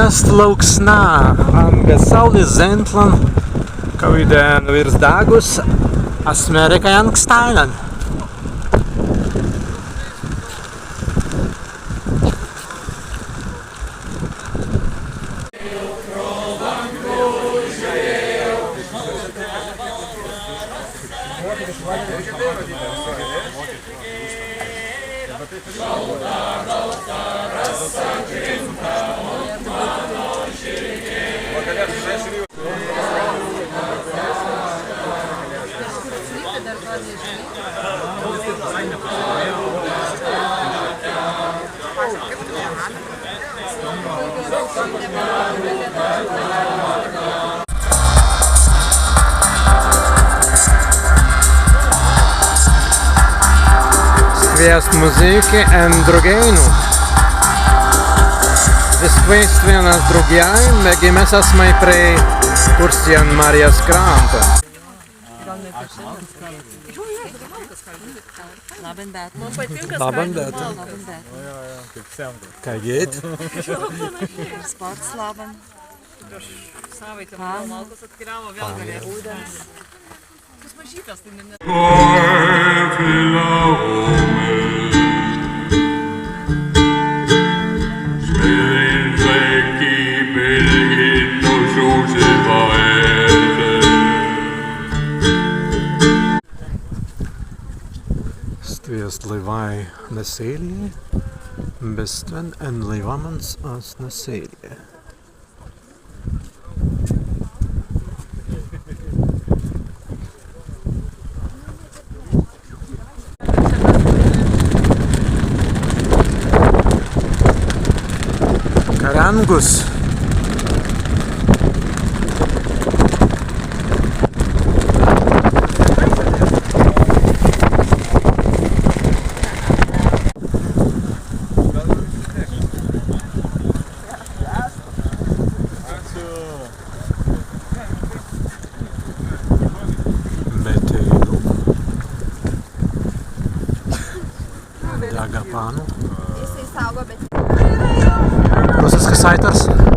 Sviest lauksnā, anga saules zentlan, kavidēn virs dāgus, asmērika jankstailan. Sviest muziki and drugeinu. Виствествие нас другяй, mēs esam prie Kursjan Marijas kranta. Labendēt. Kā iet? Sports laban. Sviest livai насилие, бествен en livamans as насилие. Karangus. Agapānu. Kas ir saitars?